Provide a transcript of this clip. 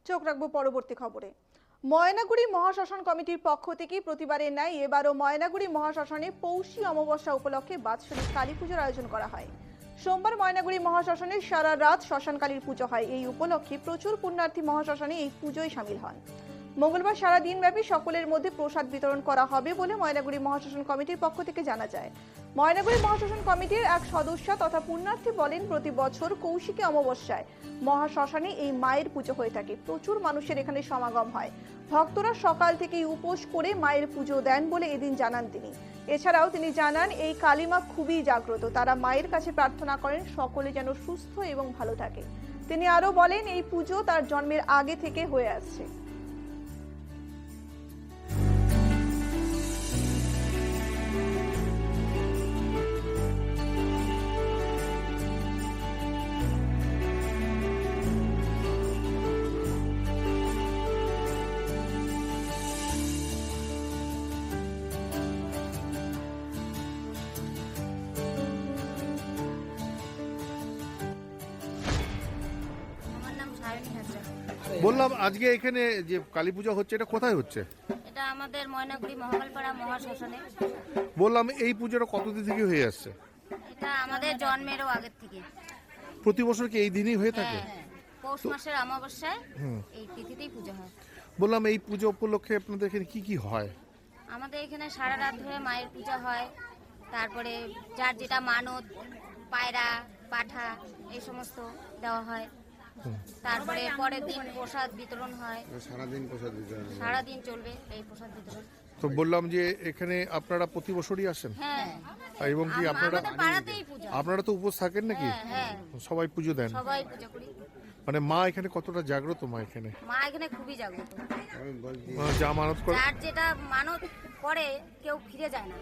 চোখ রাখবো পরবর্তী খবরে। ময়নাগুড়ি মহাশ্মশান কমিটির পক্ষ থেকে প্রতিবারের ন্যায় এবারও ময়নাগুড়ি মহাশ্মশানে পৌষী অমাবস্যা উপলক্ষে বাৎসরিক কালী পুজোর আয়োজন করা হয়। সোমবার ময়নাগুড়ি মহাশ্মশানে সারা রাত শ্মশানকালীর পুজো হয়। এই উপলক্ষে প্রচুর পুণ্যার্থী মহাশ্মশানে এই পুজোয় সামিল হন। মঙ্গলবার সারা দিনব্যাপী সকলের মধ্যে প্রসাদ বিতরণ করা হবে বলে ময়নাগুড়ি মহাশ্মশান কমিটির পক্ষ থেকে জানা যায়। ময়নাগুড়ি মহাশ্মশান কমিটির এক সদস্য তথা পুণ্যার্থী বলেন, প্রতি বছর কৌশিকী অমাবস্যায় মহাশ্মশানে এই মায়ের পুজো হয়ে থাকে। প্রচুর মানুষের এখানে সমাগম হয়। ভক্তরা সকাল থেকেই উপোস করে মায়ের পুজো দেন বলে এদিন জানান তিনি। এছাড়াও তিনি জানান, এই কালীমা খুবই জাগ্রত। তারা মায়ের কাছে প্রার্থনা করেন সকলে যেন সুস্থ এবং ভালো থাকে। তিনি আরো বলেন, এই পুজো তার জন্মের আগে থেকে হয়ে আসছে। বললাম আজকে এখানে যে কালী পূজা হচ্ছে এটা কোথায় হচ্ছে? এটা আমাদের ময়নাগুড়ি মহাকালপাড়া মহাশ্মশানে। বললাম এই পুজোটা কতদিন থেকে হয়ে আসছে? এটা আমাদের জন্মেরও আগের থেকে। প্রতি বছর কি এই দিনই হয়ে থাকে? পৌষ মাসের অমাবস্যায় এই তিথিতেই পুজো হয়। বললাম এই পুজো উপলক্ষে আপনাদের এখানে কি কি হয়? আমাদের এখানে সারা রাত ধরে মায়ের পূজা হয়। তারপরে যার যেটা মানত, পায়রা, পাঠা এই সমস্ত দেওয়া হয়। তারপরে পরের দিন প্রসাদ বিতরণ হয়। সারাদিন চলবে এই প্রসাদ বিতরণ। তো বললাম যে এখানে আপনারা প্রতি বছরই আসেন? হ্যাঁ, এবং কি আপনারা আমাদের পাড়াতেই পূজা। আপনারা তো উপোস থাকেন নাকি? হ্যাঁ, সবাই পুজো দেন? সবাই পূজা করি। মানে মা এখানে কতটা জাগ্রত? মা এখানে খুবই জাগ্রত। যা মানত করে যার যেটা মানত করে কেউ ফিরে যায় না।